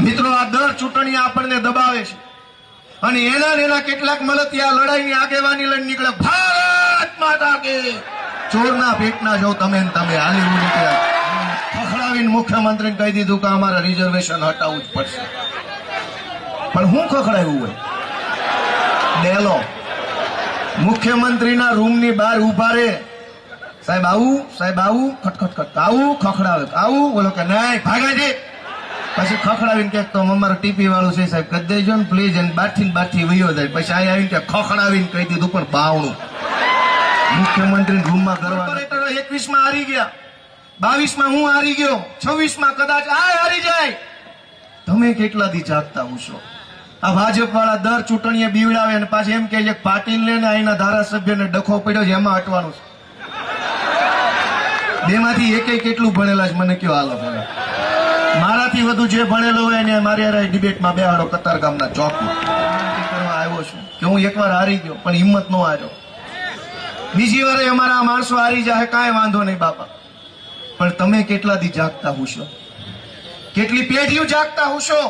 મિત્રો આ દર ચૂંટણી આપણને દબાવે છે અને એના કેટલાક મળતિયા લડાઈની આગેવાની લઈને નીકળે, ભારત માતા કે ચોરના પેટના જો તમે હાલી નીકળ્યા, ખખડાવીને મુખ્યમંત્રીને કહી દીધું કે અમારા રિઝર્વેશન હટાવવું જ પડશે. પણ હું ખખડાવ્યું હોય? ડેલો મુખ્યમંત્રીના રૂમની બહાર ઉભા રે, સાહેબ આવું, સાહેબ આવું, ખટખટ આવું, ખખડાવે આવું, બોલો કે નહીં ભાગા છે. પછી ખખડાવીને કે તો અમારું ટીપી વાળું છે સાહેબ કરી દેજો ને પ્લીઝ, અને બાઠી વયો જાય. પછી અહીં આવીને કે ખખડાવીને કહી દીધું પણ બાવણું મુખ્યમંત્રી રૂમમાં કરવા. 21માં હારી ગયા, 22માં હું હારી ગયો, 26માં કદાચ આ હારી જાય. તમે કેટલા દી જાગતા હોશો? આ ભાજપ વાળા દર ચૂંટણીએ બીવડાવે અને પાછી એમ કે પાટીલ ને અહીંના ધારાસભ્યને ડખો પડ્યો છે એમાં હટવાનું છે. બેમાંથી એકેય કેટલું ભણેલા છે મને કયો? હાલો પેલા મારાથી વધુ જે ભણેલો હોય ને મારી હારે ડિબેટમાં બેહાડો કતારગામના ચોકમાં. કરવા આવ્યો છું કે હું એકવાર હારી ગયો પણ હિંમત નો હાર્યો. બીજી વારે અમારા આ માણસો હારી જાય કાંઈ વાંધો નહીં બાપા, પણ તમે કેટલા દી જાગતા હોશો? કેટલી પેઢીઓ જાગતા હોશો?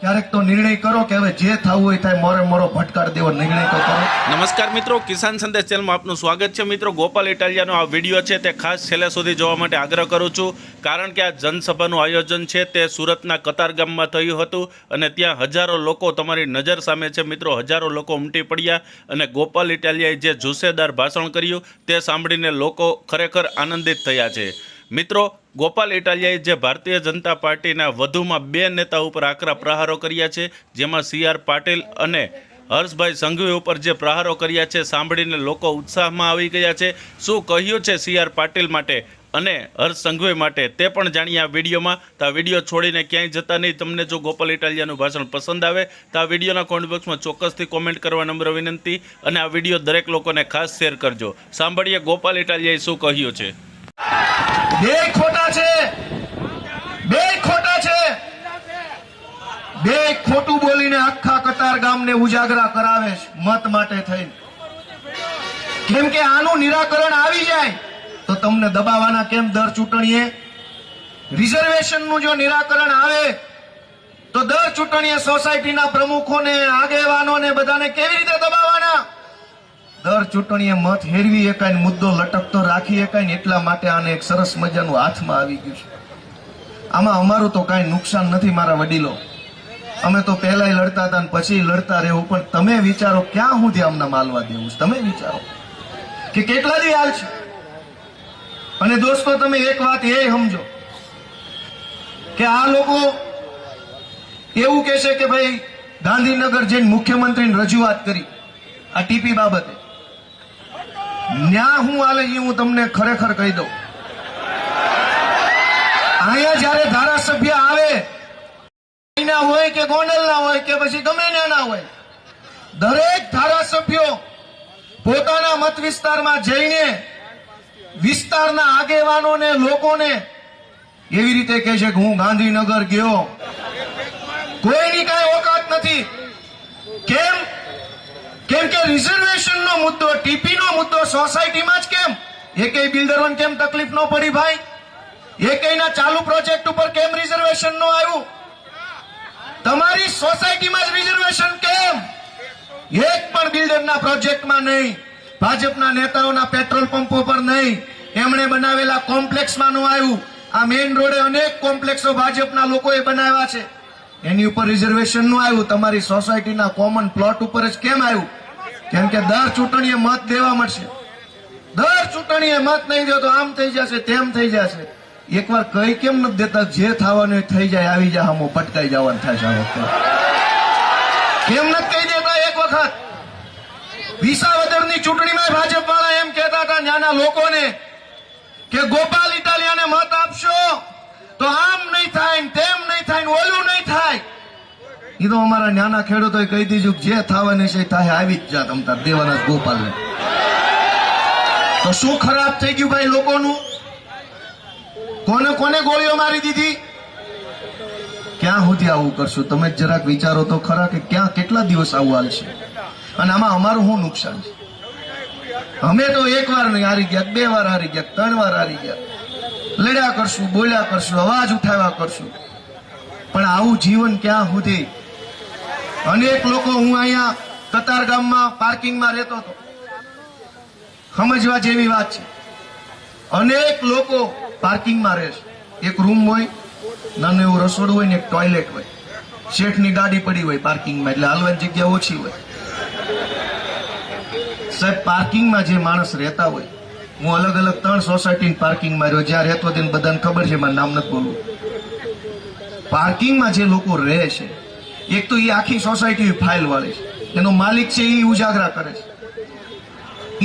ક્યારેક તો નિર્ણય કરો કે હવે જે થવું હોય થાય, મોરે મોરો ભટકાડ દેવો નિર્ણય તો કરો. નમસ્કાર મિત્રો, કિસાન સંદેશ ચેનલમાં આપનું સ્વાગત છે. મિત્રો, ગોપાલ ઇટાલિયાનો આ વિડીયો છે તે ખાસ છેલ્લે સુધી જોવા માટે આગ્રહ કરું છું, કારણ કે આ જનસભાનું આયોજન છે તે સુરતના કતારગામમાં થયું હતું અને ત્યાં હજારો લોકો તમારી નજર સામે છે. મિત્રો, હજારો લોકો ઉમટી પડ્યા અને ગોપાલ ઇટાલિયાએ જે જુસ્સેદાર ભાષણ કર્યું તે સાંભળીને લોકો ખરેખર આનંદિત થયા છે. મિત્રો, ગોપાલ ઇટાલિયાએ જે ભારતીય જનતા પાર્ટીના વધુમાં 2 નેતા ઉપર આકરા પ્રહારો કર્યા છે, જેમાં CR પાટીલ અને હર્ષભાઈ સંઘવી ઉપર જે પ્રહારો કર્યા છે સાંભળીને લોકો ઉત્સાહમાં આવી ગયા છે. શું કહ્યું છે CR પાટીલ માટે અને હર્ષ સંઘવી માટે તે પણ જાણીએ આ વિડીયોમાં. તો આ વિડીયો છોડીને ક્યાંય જતા નહીં. તમને જો ગોપાલ ઇટાલિયાનું ભાષણ પસંદ આવે તો આ વિડીયોના કોમેન્ટ બોક્સમાં ચોક્કસથી કોમેન્ટ કરવા નમ્ર વિનંતી, અને આ વિડીયો દરેક લોકોને ખાસ શેર કરજો. સાંભળીએ ગોપાલ ઇટાલિયાએ શું કહ્યું છે. બે ખોટા છે, બે ખોટા છે, બે ખોટું બોલીને આખા કતાર ગામને ઉજાગરા કરાવે છે મત માટે થઈને. કેમ કે આનું નિરાકરણ આવી જાય તો તમને દબાવવાના કેમ? દર ચૂંટણીએ રિઝર્વેશનનું જો નિરાકરણ આવે તો દર ચૂંટણીએ સોસાયટીના પ્રમુખોને, આગેવાનોને બધાને કેવી રીતે દબાવવાના? દર ચૂંટણીએ મત હેરવી એકાય, મુદ્દો લટકતો રાખી એકાય ને એટલા માટે આને એક સરસ મજાનું હાથમાં આવી ગયું છે. આમાં અમારું તો કાંઈ નુકસાન નથી મારા વડીલો, અમે તો પહેલાય લડતા હતા ને પછી લડતા રહેવું. પણ તમે વિચારો ક્યાં સુધી આમના માલવા દેવું છે? તમે વિચારો કે કેટલા દી હાલ છે. અને દોસ્તો, તમે એક વાત એ સમજો કે આ લોકો એવું કહે છે કે ભાઈ ગાંધીનગર જઈને મુખ્યમંત્રીને રજૂઆત કરી આ ટીપી બાબતે. ન્યા હું હાલે એ હું તમને ખરેખર કહી દઉં. અહીંયા જયારે ધારાસભ્ય આવે, હોય કે ગોંડલના હોય કે પછી ગમે ના હોય, દરેક ધારાસભ્યો પોતાના મત વિસ્તારમાં જઈને વિસ્તારના આગેવાનોને, લોકોને એવી રીતે કહે છે કે હું ગાંધીનગર ગયો. કોઈની કાંઈ ઓકાત નથી. કેમ? કેમ કે રિઝર્વેશનનો મુદ્દો, ટીપીનો મુદ્દો સોસાયટીમાં જ કેમ? એકેય બિલ્ડરોને કેમ તકલીફ ન પડી ભાઈ? એકેયના ચાલુ પ્રોજેક્ટ ઉપર કેમ રિઝર્વેશન નો આવ્યું? તમારી સોસાયટીમાં જ રિઝર્વેશન કેમ? એક પણ બિલ્ડરના પ્રોજેક્ટમાં નહીં, ભાજપના નેતાઓના પેટ્રોલ પંપો પર નહીં, એમણે બનાવેલા કોમ્પ્લેક્સમાં નું આવ્યું. આ મેઇન રોડે અનેક કોમ્પ્લેક્સો ભાજપના લોકોએ બનાવ્યા છે, એની ઉપર રિઝર્વેશન નું આવ્યું. તમારી સોસાયટીના કોમન પ્લોટ ઉપર જ કેમ આવ્યું? કેમ કે દર ચૂંટણીએ મત દેવા મળશે. દર ચૂંટણીએ મત નહીં દો તો આમ થઈ જશે, તેમ થઈ જશે. એકવાર કઈ કેમ નથી દેતા? જે થવાનું થઈ જાય, આવી જાય, હમો પટકાઈ જવાનું થાય છે. આ વખતે કેમ નથી કહી દેતા? એક વખત વિસાવદરની ચૂંટણીમાં ભાજપ વાળા એમ કહેતા હતા ત્યાંના લોકોને કે ગોપાલ ઇટાલિયાને મત આપશો તો આમ નહીં થાય, તેમ નહીં થાય, ઓલું નહીં થાય. એ તો અમારા નાના ખેડૂતોએ કહી દીધું જે થવાની છે થાય, આવી જ જા તમતાર દેવાના ગોપાલને. તો શું ખરાબ થઈ ગયું ભાઈ લોકોનું? કોને કોને ગોળીઓ મારી દીધી? ક્યાં સુધી આવું કરશું? તમે જરાક વિચારો તો ખરા કે ક્યાં કેટલા દિવસ આવું હાલશે? અને આમાં અમારું શું નુકસાન છે? અમે તો એક વાર નહીં હારી ગયા, 2 વાર હારી ગયા, 3 વાર હારી ગયા. લડ્યા કરશું, બોલ્યા કરશું, અવાજ ઉઠાવ્યા કરશું. પણ આવું જીવન ક્યાં સુધી? અનેક લોકો, હું અહીંયા કતારગામમાં પાર્કિંગમાં રહેતો હતો, સમજવા જેવી વાત છે. અનેક લોકો પાર્કિંગમાં રહે છે. એક રૂમ હોય, નાનું એવું રસોડું હોય ને એક ટોયલેટ હોય. શેઠની ગાડી પડી હોય પાર્કિંગમાં, એટલે હાલવાની જગ્યા ઓછી હોય. સાહેબ, પાર્કિંગમાં જે માણસ રહેતા હોય, હું અલગ અલગ 3 સોસાયટી પાર્કિંગમાં રહ્યો, જ્યાં રહેતો તેને બધાને ખબર છે, મારું નામ નથી બોલવું. પાર્કિંગમાં જે લોકો રહે છે, એક તો એ આખી સોસાયટી ફાઇલ વાળે છે, એનો માલિક છે એ ઉજાગરા કરે છે.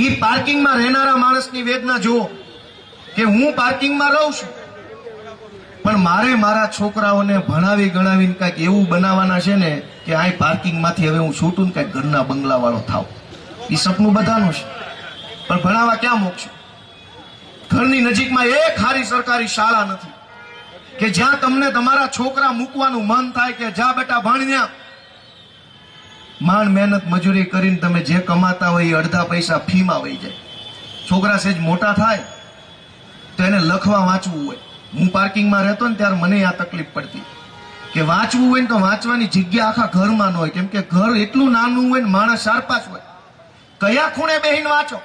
એ પાર્કિંગમાં રહેનારા માણસની વેદના જુઓ કે હું પાર્કિંગમાં રહું છું, પણ મારે મારા છોકરાઓને ભણાવી ગણાવીને કંઈક એવું બનાવવાના છે ને કે આ પાર્કિંગમાંથી હવે હું છૂટું ને કંઈક ઘરના બંગલા વાળો થાવ. એ સપનું બધાનું છે, પણ ભણાવવા ક્યાં મોકશું? ઘરની નજીકમાં એક સારી સરકારી શાળા નથી કે જ્યાં તમને તમારા છોકરા મૂકવાનું મન થાય કે જા બેટા ભણ્યા. માંડ મહેનત મજૂરી કરીને તમે જે કમાતા હોય એ અડધા પૈસા ફીમાં વહી જાય. છોકરા સેજ મોટા થાય તો એને લખવા વાંચવું હોય. હું પાર્કિંગમાં રહેતો ને ત્યારે મને આ તકલીફ પડતી કે વાંચવું હોય ને તો વાંચવાની જગ્યા આખા ઘરમાં ન હોય, કેમ કે ઘર એટલું નાનું હોય ને માણસ 4-5 હોય. કયા ખૂણે બેહીને વાંચો?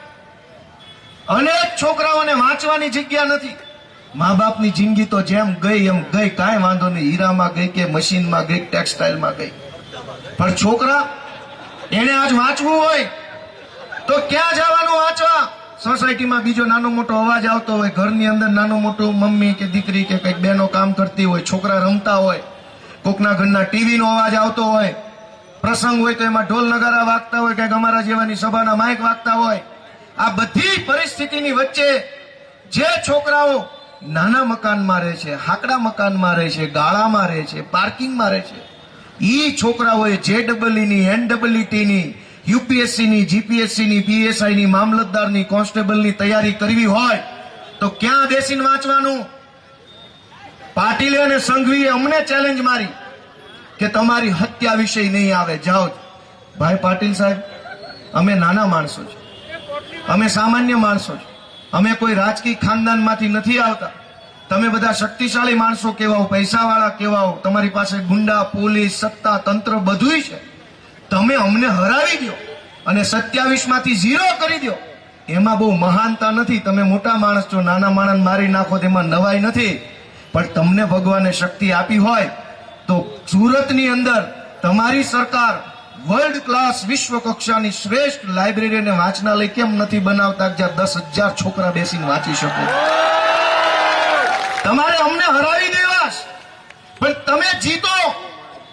અનેક છોકરાઓને વાંચવાની જગ્યા નથી. મા બાપની જિંદગી તો જેમ ગઈ એમ ગઈ, કાંઈ વાંધો નહીં. હીરામાં ગઈ કે મશીનમાં ગઈ, ટેક્સટાઇલમાં ગઈ. પણ છોકરા, એને આજ વાંચવું હોય તો ક્યાં જવાનું વાંચવા? સોસાયટીમાં બીજો નાનો મોટો અવાજ આવતો હોય, ઘરની અંદર નાનો મોટો મમ્મી કે દીકરી કે કઈક બહેનો કામ કરતી હોય, છોકરા રમતા હોય, કોકના ઘરના ટીવીનો અવાજ આવતો હોય, પ્રસંગ હોય તો એમાં ઢોલ નગારા વાગતા હોય, કઈક અમારા જેવાની સભાના માઇક વાગતા હોય. આ બધી પરિસ્થિતિની વચ્ચે જે છોકરાઓ નાના મકાનમાં રહે છે, હાકડા મકાનમાં રહે છે, ગાળામાં રહે છે, પાર્કિંગમાં રહે છે, ઈ છોકરાઓએ JEEની, NEETની, UPSCની, GPSCની, PSIની, મામલતદારની, કોન્સ્ટેબલની તૈયારી કરવી હોય તો ક્યાં બેસીને વાંચવાનું? પાટીલે અને સંઘવીએ અમને ચેલેન્જ મારી કે તમારી હત્યા વિષય નહીં આવે, જાઓ. ભાઈ પાટીલ સાહેબ, અમે નાના માણસો છે, અમે સામાન્ય માણસો છે, અમે કોઈ રાજકીય ખાનદાનમાંથી નથી આવતા. તમે બધા શક્તિશાળી માણસો કહેવાઓ, પૈસાવાળા કહેવાઓ, તમારી પાસે ગુંડા, પોલીસ, સત્તા, તંત્ર બધુંય છે. તમે અમને હરાવી દો અને 27માંથી 0 કરી દો, એમાં બહુ મહાનતા નથી. તમે મોટા માણસ છો, નાના માણસ મારી નાખો તેમાં નવાઈ નથી. પણ તમને ભગવાને શક્તિ આપી હોય તો સુરતની અંદર તમારી સરકાર વર્લ્ડ ક્લાસ વિશ્વ કક્ષાની શ્રેષ્ઠ લાઇબ્રેરી અને વાંચનાલય કેમ નથી બનાવતા જ્યાં 10,000 છોકરા બેસીને વાંચી શકે? તમારે અમને હરાવી દેવા, પણ તમે જીતો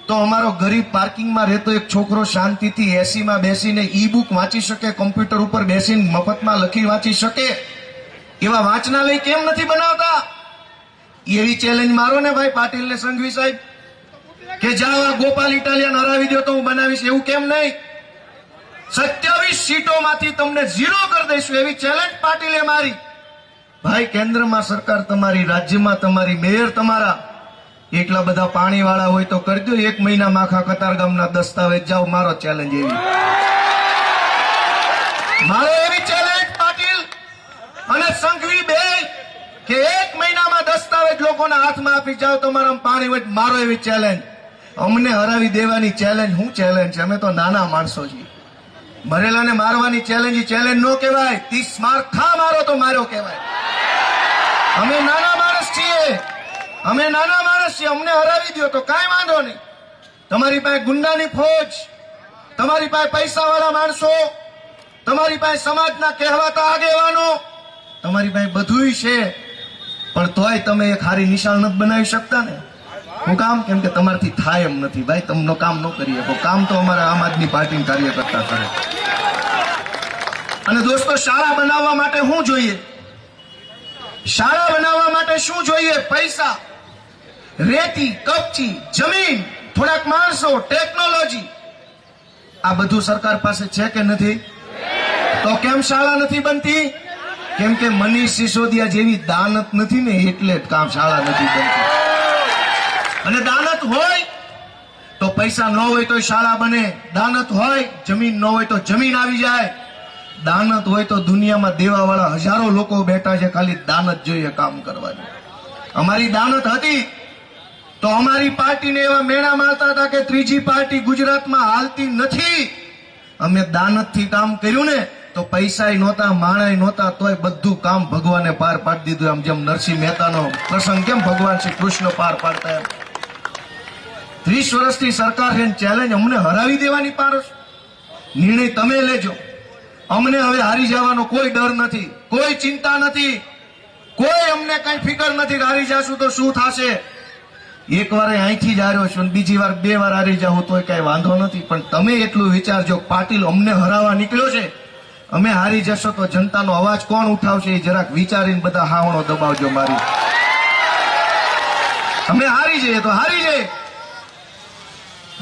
તો અમારો ગરીબ પાર્કિંગમાં રહેતો એક છોકરો શાંતિથી એસીમાં બેસીને ઈ-બુક વાંચી શકે, કોમ્પ્યુટર ઉપર બેસીને મફતમાં લખી વાંચી શકે. એવા વાંચનાલય કેમ નથી બનાવતા? એવી ચેલેન્જ મારો ને ભાઈ પાટીલ ને સંઘવી સાહેબ કે જાઓ આ ગોપાલ ઇટાલિયન હરાવી દો તો હું બનાવીશ. એવું કેમ નહીં? 27 સીટોમાંથી તમને 0 કરી દઈશું એવી ચેલેન્જ પાટીલે મારી. ભાઈ, કેન્દ્રમાં સરકાર તમારી, રાજ્યમાં તમારી, મેયર તમારા, એટલા બધા પાણી વાળા હોય તો કરજો. 1 મહિનામાં આખા કતારગામના દસ્તાવેજ જાઓ. મારો ચેલેન્જ એવી, મારો એવી ચેલેન્જ પાટીલ અને સંઘવી બે કે 1 મહિનામાં દસ્તાવેજ લોકોના હાથમાં આપી જાઓ. તમારા પાણી હોય, મારો એવી ચેલેન્જ. અમને હરાવી દેવાની ચેલેન્જ શું ચેલેન્જ છે? અમે તો નાના માણસો છીએ. મરેલાને મારવાની ચેલેન્જ ન કહેવાય. 30 માર ખા મારો તો માર્યો કહેવાય. અમે નાના માણસ છીએ, અમે નાના માણસ છીએ. અમને હરાવી દો તો કાંઈ વાંધો નહીં. તમારી પાસે ગુંડાની ફોજ, તમારી પાસે પૈસાવાળા માણસો, તમારી પાસે સમાજના કહેવાતા આગેવાનો, તમારી પાસે બધુંય છે, પણ તોય તમે એક હારી નિશાળ નથી બનાવી શકતા ને. હું કામ? કેમ કે તમારથી થાય એમ નથી. ભાઈ, તમનો કામ ન કરી શકો. કામ તો અમારા આમ આદમી પાર્ટી કાર્યકર્તા કરે. અને દોસ્તો, શાળા બનાવવા માટે શું જોઈએ? શાળા બનાવવા માટે શું જોઈએ? પૈસા, રેતી, કપચી, જમીન, થોડાક માણસો, ટેકનોલોજી. આ બધું સરકાર પાસે છે કે નથી? તો કેમ શાળા નથી બનતી? કેમ કે મનીષ સિસોદિયા જેવી દાનત નથી ને, એટલે જ કામ શાળા નથી બનતી. અને દાનત હોય તો પૈસા ન હોય તો શાળા બને. દાનત હોય, જમીન ન હોય તો જમીન આવી જાય. દાનત હોય તો દુનિયામાં દેવાવાળા હજારો લોકો બેઠા છે, ખાલી દાનત જોઈએ કામ કરવાની. અમારી દાનત હતી તો અમારી પાર્ટીને એવા મેણા મારતા હતા કે ત્રીજી પાર્ટી ગુજરાતમાં હાલતી નથી. અમે દાનતથી કામ કર્યું ને તો પૈસા નહોતા, માણાય નહોતા, તોય બધું કામ ભગવાને પાર પાડી દીધું. આમ જેમ નરસિંહ મહેતાનો પ્રસંગ કેમ ભગવાન શ્રી કૃષ્ણ પાર પાડતા એમ 30 વર્ષથી સરકાર છે, ચેલેન્જ અમને હરાવી દેવાની પાડો છો. નિર્ણય તમે લેજો. અમને હવે હારી જવાનો કોઈ ડર નથી, કોઈ ચિંતા નથી, કોઈ અમને કઈ ફિકર નથી કે હારી જશું તો શું થશે. એક વાર અહીંથી જ હાર્યો છું, બીજી વાર 2 વાર હારી જાઉં તો કઈ વાંધો નથી. પણ તમે એટલું વિચારજો, પાટીલ અમને હરાવવા નીકળ્યો છે, અમે હારી જશો તો જનતાનો અવાજ કોણ ઉઠાવશે એ જરાક વિચારીને બધા હાવણો દબાવજો મારી. અમે હારી જઈએ તો હારી જઈએ.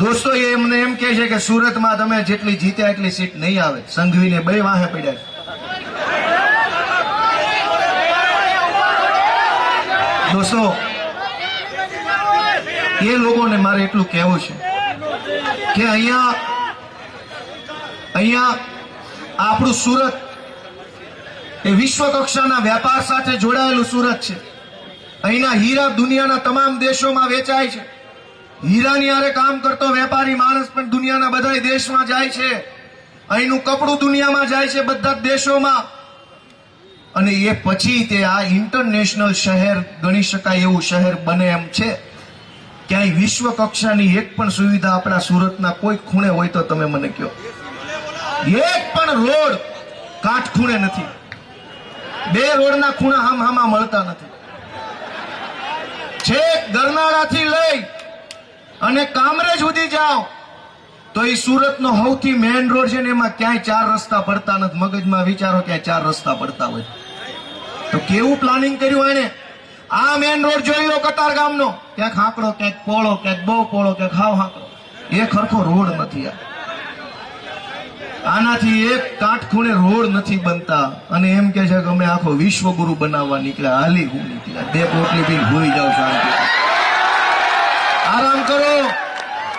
દોસ્તો એ એમને એમ કહે છે કે સુરતમાં તમે જેટલી જીત્યા એટલી સીટ નહીં આવે. સંઘવીને 2 વાહે પડ્યા. દોસ્તો એ લોકોને મારે એટલું કહેવું છે કે અહીંયા આપણું સુરત એ વિશ્વ કક્ષાના વેપાર સાથે જોડાયેલું સુરત છે. અહીંના હીરા દુનિયાના તમામ દેશોમાં વેચાય છે. હીરાની હારે કામ કરતો વેપારી માણસ પણ દુનિયાના બધા દેશમાં જાય છે. અહીંનું કપડું દુનિયામાં જાય છે, બધા જ દેશોમાં. અને એ પછી તે આ ઇન્ટરનેશનલ શહેર ગણી શકાય એવું શહેર બને એમ છે. ક્યાંય વિશ્વ કક્ષાની એક પણ સુવિધા આપણા સુરતના કોઈ ખૂણે હોય તો તમે મને કહો. એક પણ રોડ કાંઠ ખૂણે નથી. 2 રોડના ખૂણા હામાં મળતા નથી. છેક ગરનાળાથી લઈ અને કામરેજ સુધી જાઓ તો એ સુરતનો સૌથી મેઇન રોડ છે ને એમાં ક્યાંય 4 રસ્તા પડતા નથી. મગજમાં વિચારો ક્યાંય 4 રસ્તા પડતા હોય તો કેવું પ્લાનિંગ કર્યું એને. આ મેઇન રોડ જોઈ લો કતારગામનો, ક્યાંક હાંકડો, ક્યાંક પોળો, ક્યાંક બહુ પોળો, ક્યાંક હાવ હાંકડો. એ ખરખો રોડ નથી. આનાથી એક કાંઠ ખૂણે રોડ નથી બનતા અને એમ કે છે કે અમે આખો વિશ્વગુરુ બનાવવા નીકળ્યા. હાલી હું નીકળ્યા. 2 પોટલી પીને ભૂઈ જાવ શાંતિ. આરામ કરો,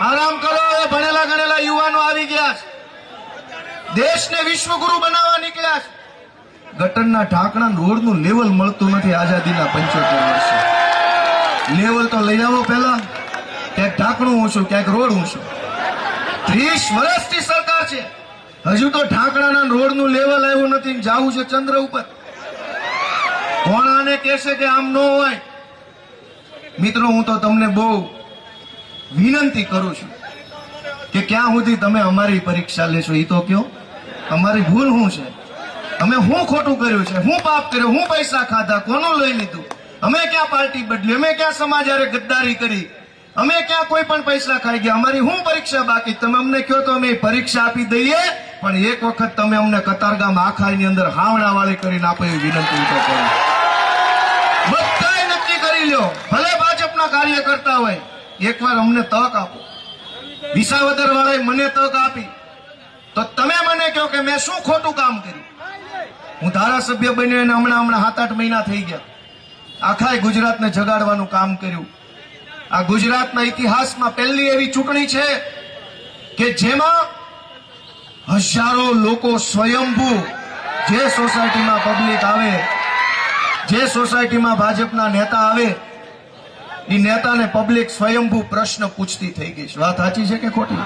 આરામ કરો. એ ભણેલા ગણેલા યુવાનો આવી ગયા છે, દેશને વિશ્વગુરુ બનાવવા નીકળ્યા છે. ગટરના ઢાંકણા રોડનું લેવલ મળતું નથી. આઝાદીના 75 વર્ષે લેવલ તો લઈ આવો પહેલા. ક્યાંક ઢાંકણું ઊંચું, ક્યાંક રોડ ઊંચું. 30 વર્ષથી સરકાર છે, હજુ તો ઢાંકણાના રોડનું લેવલ આવ્યું નથી. જવું છે ચંદ્ર ઉપર. કોણ આને કહેશે કે આમ ન હોય? મિત્રો હું તો તમને બહુ વિનંતી કરું છું કે ક્યાં સુધી તમે અમારી પરીક્ષા લેશો એ તો કયો. અમારી ભૂલ શું છે? અમે શું ખોટું કર્યું છે? શું પાપ કર્યો? શું પૈસા ખાધા? કોનું લઈ લીધું? અમે ક્યાં પાર્ટી બદલી? અમે ક્યાં સમાજ હારે ગદ્દારી કરી? અમે ક્યાં કોઈ પણ પૈસા ખાઈ ગયા? અમારી શું પરીક્ષા બાકી? તમે અમને કહો તો અમે પરીક્ષા આપી દઈએ. પણ એક વખત તમે અમને કતારગામ આખાની અંદર હાવણાવાળી કરીને આપો એવી વિનંતી તો કરો. બધાય નક્કી કરી લ્યો, ભલે ભાજપના કાર્ય કરતા હોય, એકવાર અમને તક આપો. વિસાવદર વાળાએ મને તક આપી તો તમે મને કહો કે મેં શું ખોટું કામ કર્યું. હું ધારાસભ્ય બન્યો અને હમણાં 7-8 મહિના થઈ ગયા. આખા ગુજરાતને જગાડવાનું કામ કર્યું. આ ગુજરાતના ઇતિહાસમાં પહેલી એવી ચૂંટણી છે કે જેમાં હજારો લોકો સ્વયંભૂ, જે સોસાયટીમાં પબ્લિક આવે, જે સોસાયટીમાં ભાજપના નેતા આવે, એ નેતાને પબ્લિક સ્વયંભૂ પ્રશ્ન પૂછતી થઈ ગઈ છે. વાત સાચી છે કે ખોટી?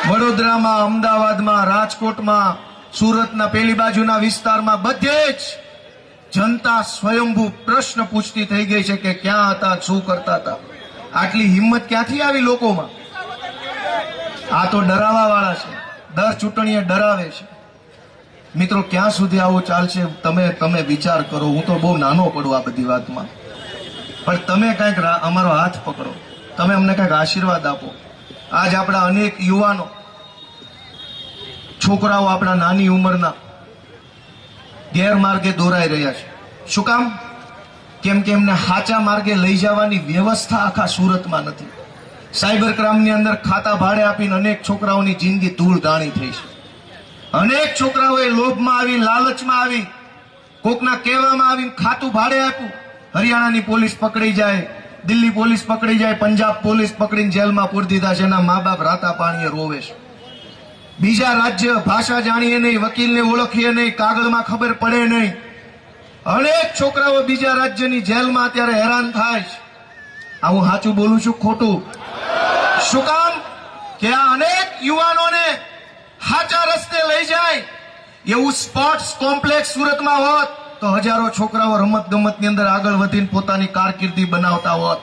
વડોદરામાં, અમદાવાદમાં, રાજકોટમાં, સુરતના પેલી બાજુના વિસ્તારમાં બધે જ જનતા સ્વયંભૂ પ્રશ્ન પૂછતી થઈ ગઈ છે કે ક્યાં હતા, શું કરતા હતા. આટલી હિંમત ક્યાંથી આવી લોકોમાં? આ તો ડરાવા વાળા છે, દર ચૂંટણીએ ડરાવે છે. મિત્રો ક્યાં સુધી આવું ચાલશે તમે વિચાર કરો. હું તો બહુ નાનો પડું આ બધી વાતમાં, પણ તમે કંઈક અમારો હાથ પકડો, તમે અમને કંઈક આશીર્વાદ આપો. આજ આપણા અનેક યુવાનો, છોકરાઓ આપણા નાની ઉંમરના ગેરમાર્ગે દોરાઈ રહ્યા છે. શું કામ? કેમ કે એમને સાચા માર્ગે લઈ જવાની વ્યવસ્થા આખા સુરતમાં નથી. સાયબર ક્રાઇમની અંદર ખાતા ભાડે આપીને અનેક છોકરાઓની જિંદગી ધૂળ ધાણી થઈ છે. અનેક છોકરાઓએ લોભમાં આવી, લાલચમાં આવી, કોકના કહેવામાં આવીને ખાતું ભાડે આપ્યું. હરિયાણાની પોલીસ પકડી જાય, દિલ્હી પોલીસ પકડી જાય, પંજાબ પોલીસ પકડીને જેલમાં પૂરી દીધા છે. એના મા બાપ રાતા પાણીએ રોવે છે. બીજા રાજ્ય ભાષા જાણીએ નહીં, વકીલને ઓળખીએ નહીં, કાગળમાં ખબર પડે નહીં. અનેક છોકરાઓ બીજા રાજ્યની જેલમાં અત્યારે હેરાન થાય છે. આ હું સાચું બોલું છું ખોટું? શું કામ? કે આ અનેક યુવાનોને સાચા રસ્તે લઈ જાય એવું સ્પોર્ટ્સ કોમ્પ્લેક્સ સુરતમાં હોત તો હજારો છોકરાઓ રમત ગમતની અંદર આગળ વધીને પોતાની કારકિર્દી બનાવતા હોત.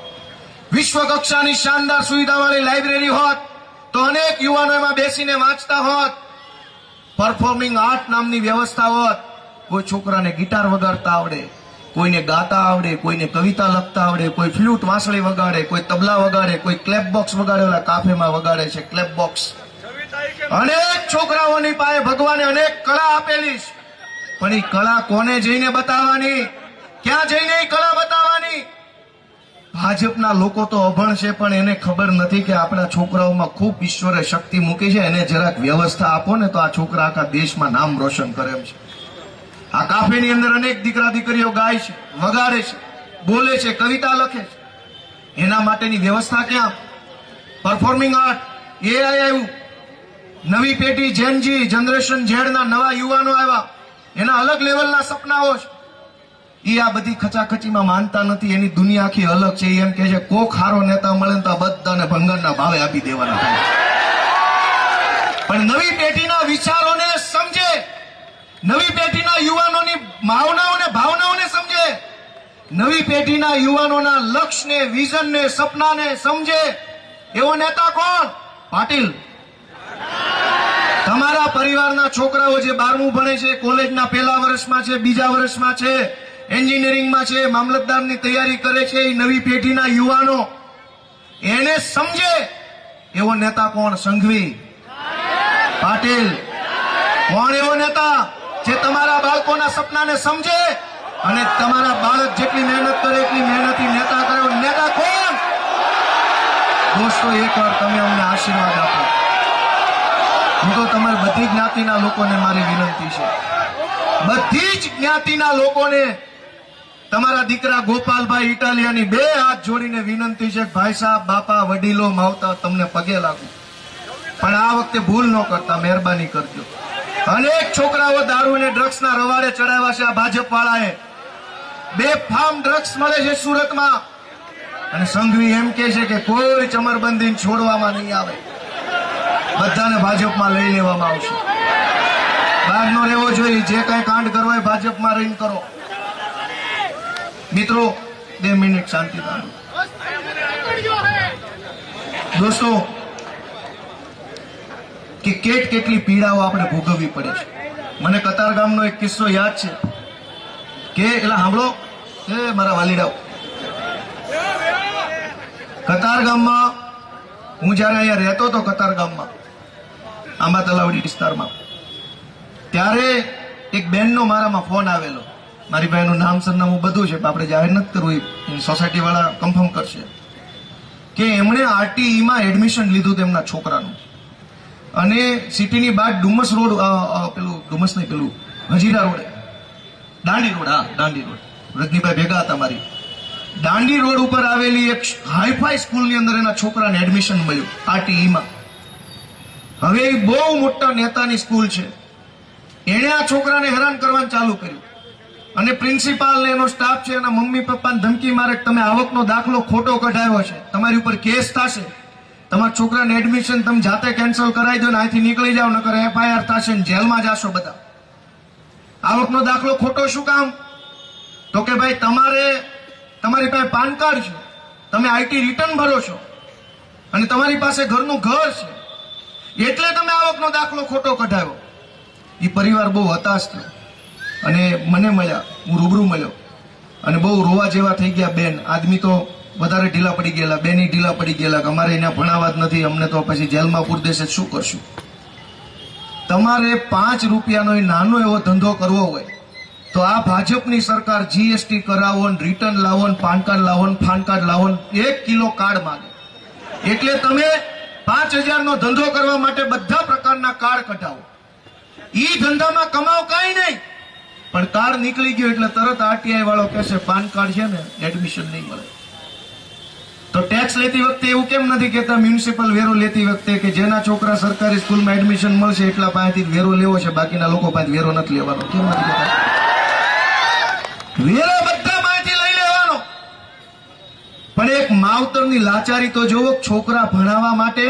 વિશ્વ કક્ષાની શાનદાર સુવિધાવાળી લાઇબ્રેરી હોત તો અનેક યુવાનો એમાં બેસીને વાંચતા હોત. પરફોર્મિંગ આર્ટ નામની વ્યવસ્થા હોત. કોઈ છોકરાને ગિટાર વગાડતા આવડે, કોઈને ગાતા આવડે, કોઈને કવિતા લખતા આવડે, કોઈ ફ્લૂટ વાંસળી વગાડે, કોઈ તબલા વગાડે, કોઈ ક્લેપ બોક્સ વગાડે. ઓલા કાફેમાં વગાડે છે ક્લેપ બોક્સ. અનેક છોકરાઓની પાસે ભગવાને અનેક કળા આપેલી છે, પણ એ કળા કોને જઈને બતાવવાની? ક્યાં જઈને એ કળા બતાવવાની? ભાજપના લોકો તો અભણ છે, પણ એને ખબર નથી કે આપણા છોકરાઓમાં ખૂબ ઈશ્વરે શક્તિ મૂકી છે. એને જરાક વ્યવસ્થા આપો ને તો આ છોકરા આખા દેશમાં નામ રોશન કરે એમ છે. આ કાફેની અંદર અનેક દીકરા દીકરીઓ ગાય છે, વગાડે છે, બોલે છે, કવિતા લખે છે. એના માટેની વ્યવસ્થા ક્યાં? પરફોર્મિંગ આર્ટ એ આવ્યું. નવી પેઢી જેનજી જનરેશન ઝેડના નવા યુવાનો આવ્યા, એના અલગ લેવલના સપનાઓ છે. એ આ બધી ખચાખચીમાં માનતા નથી. એની દુનિયા આખી અલગ છે. એમ કે છે કોક હારો નેતા મળે તો આ બધાને ભંગારના ભાવે આપી દેવાના થાય. પણ નવી પેઢીના વિચારોને સમજે, નવી પેઢીના યુવાનોની ભાવનાઓને સમજે, નવી પેઢીના યુવાનોના લક્ષ્યને, વિઝનને, સપનાને સમજે એવો નેતા કોણ? પાટીલ. તમારા પરિવારના છોકરાઓ જે 12મું ભણે છે, કોલેજના પહેલા વર્ષમાં છે, બીજા વર્ષમાં છે, એન્જિનિયરિંગમાં છે, મામલતદારની તૈયારી કરે છે, એ નવી પેઢીના યુવાનો એને સમજે એવો નેતા કોણ? સંઘવી, પાટીલ. કોણ એવો નેતા જે તમારા બાળકોના સપનાને સમજે અને તમારા બાળક જેટલી મહેનત કરે એટલી મહેનતી નેતા કરે? નેતા કોણ? દોસ્તો, એકવાર તમે અમને આશીર્વાદ આપો. હું તો તમારી બધી જ્ઞાતિના લોકોને મારી વિનંતી છે, બધી જ જ્ઞાતિના લોકોને તમારા દીકરા ગોપાલભાઈ ઇટાલિયાની 2 હાથ જોડીને વિનંતી છે. ભાઈ સાહેબ, બાપા, વડીલો, માવતા, તમને પગે લાગુ, પણ આ વખતે ભૂલ ન કરતા, મહેરબાની કરજો. અનેક છોકરાઓ દારૂ અને ડ્રગ્સના રવાડે ચડાવ્યા છે આ ભાજપ વાળાએ. બેફામ ડ્રગ્સ મળે છે સુરતમાં, અને સંઘવી એમ કે છે કે કોઈ ચમરબંધી છોડવામાં નહીં આવે, બધાને ભાજપમાં લઈ લેવામાં આવશે. બહાર નો રહેવો જોઈએ. જે કઈ કાંડ કરવો હોય ભાજપમાં રહીને કરો. મિત્રો, 2 મિનિટ શાંતિ રાખો. દોસ્તો, કે કેટલી પીડાઓ આપણે ભોગવવી પડે છે. મને કતારગામનો એક કિસ્સો યાદ છે કે એલા સાંભળો એ મારા વાલીડાઓ, કતારગામમાં હું જયારે અહીંયા રહેતો હતો, કતારગામમાં આંબા તલાવડી વિસ્તારમાં, ત્યારે એક બેનનો મારામાં ફોન આવેલો. મારી બહેનનું નામ સરનામું બધું છે, આપણે જાહેર નથી કરવું, સોસાયટી વાળા કન્ફર્મ કરશે, કે એમણે આરટીઈમાં એડમિશન લીધું તેમના છોકરાનું, અને સિટીની બહાર ડુમસ રોડ, પેલું ડુમસ નહીં, પેલું Hazira road, Dandi road, Dandi road, Rajnibhai ભેગા હતા મારી, દાંડી રોડ ઉપર આવેલી એક હાઈફાઈ સ્કૂલની અંદર એના છોકરાને એડમિશન મળ્યું આરટીઈમાં. હવે એ બહુ મોટા નેતાની સ્કૂલ છે. એણે આ છોકરાને હેરાન કરવાનું ચાલુ કર્યું, અને પ્રિન્સિપાલ ને એનો સ્ટાફ છે એના મમ્મી પપ્પાને ધમકી મારે, તમે આવકનો દાખલો ખોટો કઢાવ્યો છે, તમારી ઉપર કેસ થશે, તમારા છોકરાને એડમિશન તમે જાતે કેન્સલ કરાવી દો ને અહીંથી નીકળી જાઓ, નકર FIR થશે ને જેલમાં જાશો બધા. આવકનો દાખલો ખોટો શું કામ? તો કે ભાઈ તમારી પાસે પાન કાર્ડ છે, તમે આઈટી રિટર્ન ભરો છો, અને તમારી પાસે ઘરનું ઘર છે, એટલે તમે આવકનો દાખલો ખોટો કઢાવ્યો. એ પરિવાર બહુ હતાશ થયો અને મને મળ્યા, હું રૂબરૂ મળ્યો, અને બહુ રોવા જેવા થઈ ગયા. બેન, આદમી તો વધારે ઢીલા પડી ગયેલા, બેની ઢીલા પડી ગયેલા કે અમારે અહીંયા ભણાવવા જ નથી, અમને તો પછી જેલમાં પૂર દેશે, શું કરશું? તમારે 5 રૂપિયાનો નાનો એવો ધંધો કરવો હોય તો આ ભાજપની સરકાર જીએસટી કરાવો, રિટર્ન લાવો, પાન કાર્ડ લાવો, ફાન કાર્ડ લાવો, 1 કિલો કાર્ડ માંગે. એટલે તમે 5000નો ધંધો કરવા માટે બધા પ્રકારના કાર્ડ કઢાવો. ઈ ધંધામાં કમાવ કઈ નહીં, પણ કાર્ડ નીકળી ગયો એટલે તરત આરટીઆઈ વાળો કહેશે પાન કાર્ડ છે ને એડમિશન નહીં મળે. તો ટેક્સ લેતી વખતે એવું કેમ નથી કહેતા, મ્યુનિસિપલ વેરો લેતી વખતે, કે જેના છોકરા સરકારી સ્કૂલમાં એડમિશન મળશે એટલા પાસેથી વેરો લેવો છે, બાકીના લોકો પાસે વેરો નથી લેવાનો? કેમ નથી કહેતા? વેરો બધા પાસેથી લઈ લેવાનો, પણ પણ એક માવતરની લાચારી તો જોવો, છોકરા ભણાવવા માટે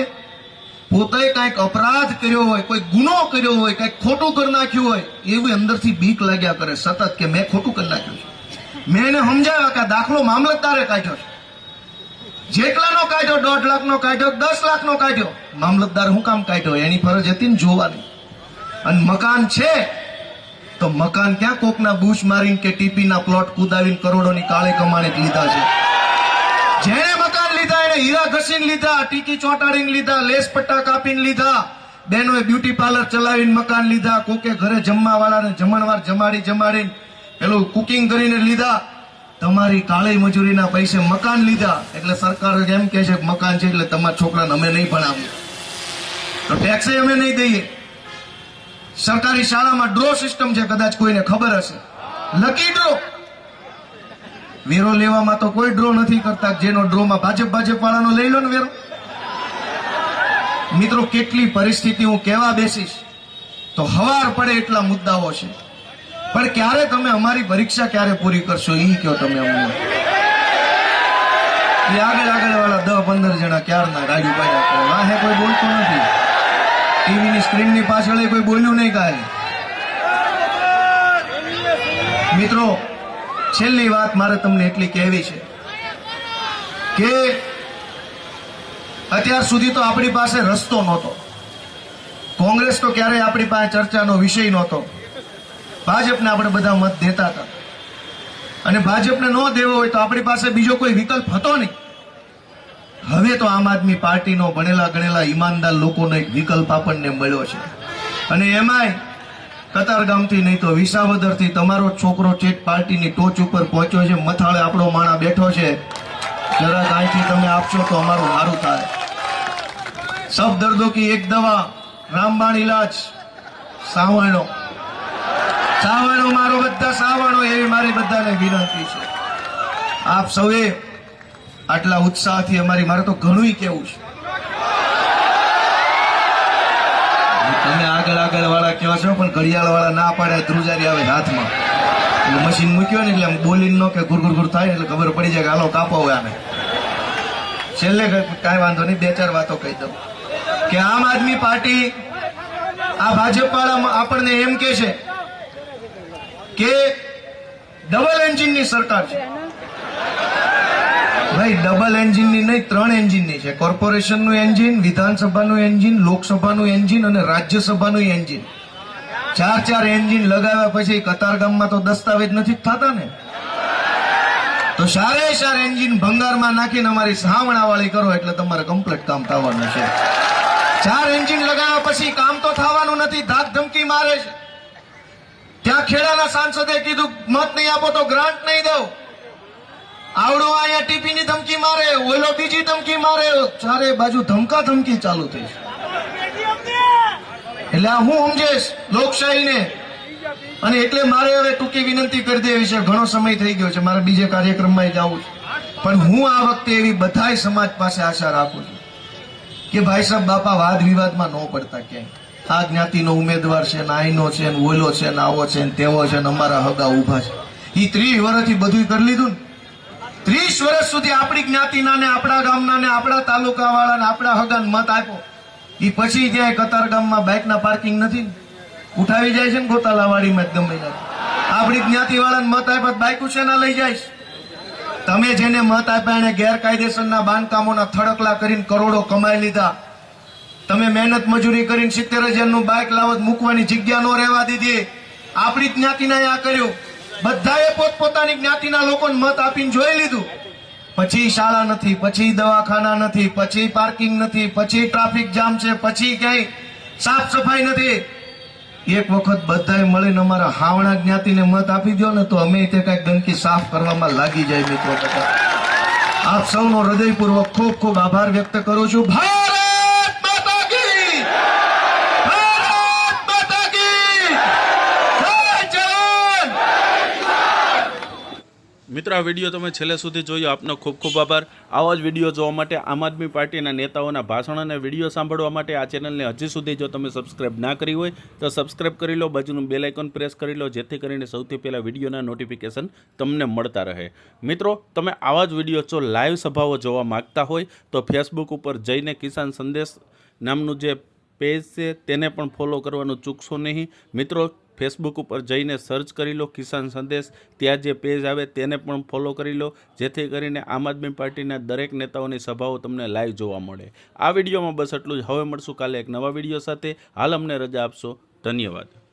પોતે કંઈક અપરાધ કર્યો હોય, કોઈ ગુનો કર્યો હોય, કંઈક ખોટું કરી નાખ્યું હોય, એવી અંદરથી બીક લાગ્યા કરે સતત કે મેં ખોટું કરી નાખ્યું છે. મેં એને સમજાવ્યા કે આ દાખલો મામલતદારે કાઢ્યો છે, જેટલાનો કાઢ્યો, 1.5 લાખનો કાઢ્યો, 10 લાખનો કાઢ્યો, મામલતદાર શું કામ કાઢ્યો? એની ફરજ હતી ને જોવાની. અને મકાન છે તો મકાન ક્યાં કોકના બૂચ મારીને કે ટીપીના પ્લોટ કુદાવીને કરોડોની કાળે કમાણી લીધા છે? જેને મકાન લીધા એને હીરા ઘસીને લીધા, ટીકી ચોંટાડીને લીધા, લેસ પટ્ટા કાપીને લીધા, બહેનોએ બ્યુટી પાર્લર ચલાવીને મકાન લીધા, કોકે ઘરે જમવા વાળાને જમણવાર જમાડીને પેલું કુકિંગ કરીને લીધા. તમારી કાળી મજૂરીના પૈસે મકાન લીધા. એટલે સરકાર એમ કહે છે કે મકાન છે એટલે તમારા છોકરાને અમે નહીં ભણાવીએ, તો ટેક્સ અમે નહીં દઈએ. સરકારી શાળામાં ડ્રો સિસ્ટમ છે, કદાચ કોઈને ખબર હશે, લકી ડ્રો. વેરો લેવામાં તો કોઈ ડ્રો નથી કરતા, જેનો ડ્રોમાં ભાજપ વાળાનો લઈ લો ને વેરો. મિત્રો, કેટલી પરિસ્થિતિ હું કહેવા બેસીશ તો હવાર પડે એટલા મુદ્દાઓ છે. પણ ક્યારે તમે અમારી પરીક્ષા ક્યારે પૂરી કરશો એ કહો તમે અમને. એ આગળ વાળા 10-15 જણા ક્યારના ગાડી પાડ્યા કરે, વાહે કોઈ બોલતું નથી. ટીવીની સ્ક્રીનની પાછળ કોઈ બોલ્યું નહીં કાંઈ. મિત્રો, છેલ્લી વાત મારે તમને એટલી કહેવી છે કે અત્યાર સુધી તો આપણી પાસે રસ્તો નહોતો. કોંગ્રેસ તો ક્યારેય આપણી પાસે ચર્ચાનો વિષય નહોતો. ભાજપને આપણે બધા મત દેતા હતા, અને ભાજપને ન દેવો હોય તો આપણી પાસે બીજો કોઈ વિકલ્પ હતો નહીં. હવે તો આમ આદમી પાર્ટીનો ભણેલા ગણેલા ઈમાનદાર લોકોનો એક વિકલ્પ આપણને મળ્યો છે. અને એમાંય કતારગામથી નહીં તો વિસાવદરથી તમારો છોકરો ચેટ પાર્ટીની ટોચ ઉપર પહોંચ્યો છે. મથાળે આપણો માણા બેઠો છે. જરાક અહીંથી તમે આપશો તો અમારું સારું થાય. સબ દર્દો કી એક દવા, રામબાણ ઇલાજ, સાવણો મારો બધા સાવણો, એવી મારી બધાને વિનંતી છે. આપ સૌએ આટલા ઉત્સાહથી મારે તો ઘણું કેવું છે. તમે આગળ વાળા કેવા છો, પણ ઘડિયાળ વાળા ના પાડે, ધ્રુજારી આવે હાથમાં. એટલે મશીન મૂક્યો ને એટલે બોલીને નો કે ગુર થાય એટલે ખબર પડી જાય કે હાલો કાપો હોય આને. છેલ્લે કાંઈ વાંધો નહીં, 2-4 વાતો કહી દઉં કે આમ આદમી પાર્ટી, આ ભાજપ વાળા આપણને એમ કે છે કે ડબલ એન્જિનની સરકાર છે. ભાઈ, ડબલ એન્જિનની નહીં, 3 એન્જિનની છે. કોર્પોરેશનનું એન્જિન, વિધાનસભાનું એન્જિન, લોકસભાનું એન્જિન અને રાજ્યસભાનું એન્જિન. 4 એન્જિન લગાવ્યા પછી કતારગામમાં તો દસ્તાવેજ નથી થતા ને. તો સારે એન્જિન ભંગારમાં નાખીને અમારી સાવણાવાળી કરો એટલે તમારે કમ્પ્લીટ કામ થવાનું છે. 4 એન્જિન લગાવ્યા પછી કામ તો થવાનું નથી, ધાક ધમકી મારે છે. ત્યાં ખેડાના સાંસદે કીધું મત નહીં આપો તો ગ્રાન્ટ નહીં દઉં. આવડો અહીંયા ટીપીની ધમકી મારે, ઓલો બીજી ધમકી મારે, ચારે બાજુ ધમકા ધમકી ચાલુ થઈ છે. એટલે આ હું સમજેશ લોકશાહીને. અને એટલે મારે હવે ટૂંકી વિનંતી કરી દેવી છે. ઘણો સમય થઈ ગયો છે, મારે બીજે કાર્યક્રમમાં જવું છે. પણ હું આ વખતે એવી બધાય સમાજ પાસે આશા રાખું છું કે ભાઈ સાહેબ, બાપા વાદ વિવાદમાં ન પડતા ક્યાંય. આ જ્ઞાતિનો ઉમેદવાર છે ને, આઈનો છે ને, ઓલો છે ને, આવો છે ને, તેવો છે ને, અમારા હગા ઉભા છે. એ 30 વર્ષથી બધું કરી લીધું ને. 30 વર્ષ સુધી આપણી જ્ઞાતિના ને, આપણા ગામના ને, આપણા તાલુકા વાળા ને, આપણા હગાને મત આપ્યો. એ પછી ત્યાં કતારગામમાં બાઇકના પાર્કિંગ નથી, ઉઠાવી જાય છે ને ગોતાલાવાડીમાં ગમે જાય. આપણી જ્ઞાતિ વાળાને મત આપ્યા, બાઇક ઉછેના લઈ જાય. તમે જેને મત આપ્યા એને ગેરકાયદેસરના બાંધકામોના થડકલા કરીને કરોડો કમાઈ લીધા. તમે મહેનત મજૂરી કરીને 70,000નું બાઇક લાવત મૂકવાની જગ્યા ન રહેવા દીધી. આપણી જ્ઞાતિના આ કર્યું. બધાએ પોતપોતાની જ્ઞાતિના લોકોને મત આપીને જોઈ લીધું. પછી શાળા નથી, પછી દવાખાના નથી, પછી પાર્કિંગ નથી, પછી ટ્રાફિક જામ છે, પછી ક્યાંય સાફ સફાઈ નથી. એક વખત બધાએ મળીને અમારા હાવણા જ્ઞાતિને મત આપી દો ને તો અમે તે કઈક ગંદકી સાફ કરવામાં લાગી જાય. મિત્રો, આપ સૌનો હૃદયપૂર્વક ખૂબ ખૂબ આભાર વ્યક્ત કરું છું. ભારત માતા કી, ભારત માતા કી જય જવાન. મિત્રો, આ વિડીયો તમે છેલ્લે સુધી જોયો, આપનો ખૂબ ખૂબ આભાર. આવા જ વિડીયો જોવા માટે, આમ આદમી પાર્ટીના નેતાઓના ભાષણ અને વિડીયો સાંભળવા માટે આ ચેનલને હજી સુધી જો તમે સબસ્ક્રાઇબ ના કરી હોય તો સબસ્ક્રાઇબ કરી લો, બાજુનું બેલ આઇકોન પ્રેસ કરી લો, જેથી કરીને સૌથી પહેલાં વિડીયોના નોટિફિકેશન તમને મળતા રહે. મિત્રો, તમે આવા જ વિડીયો જો લાઈવ સભાઓ જોવા માગતા હોય તો ફેસબુક ઉપર જઈને કિસાન સંદેશ નામનું જે પેજ છે તેને પણ ફોલો કરવાનું ચૂકશો નહીં. મિત્રો, ફેસબુક ઉપર જઈને સર્ચ કરી લો કિસાન સંદેશ, ત્યાં જે પેજ આવે તેને પણ ફોલો કરી લો, જેથી કરીને આમ આદમી પાર્ટીના દરેક નેતાઓની સભાઓ તમને લાઈવ જોવા મળે. આ વિડીયોમાં બસ એટલું જ. હવે મળશું કાલે એક નવા વિડીયો સાથે. હાલ અમને રજા આપશો. ધન્યવાદ.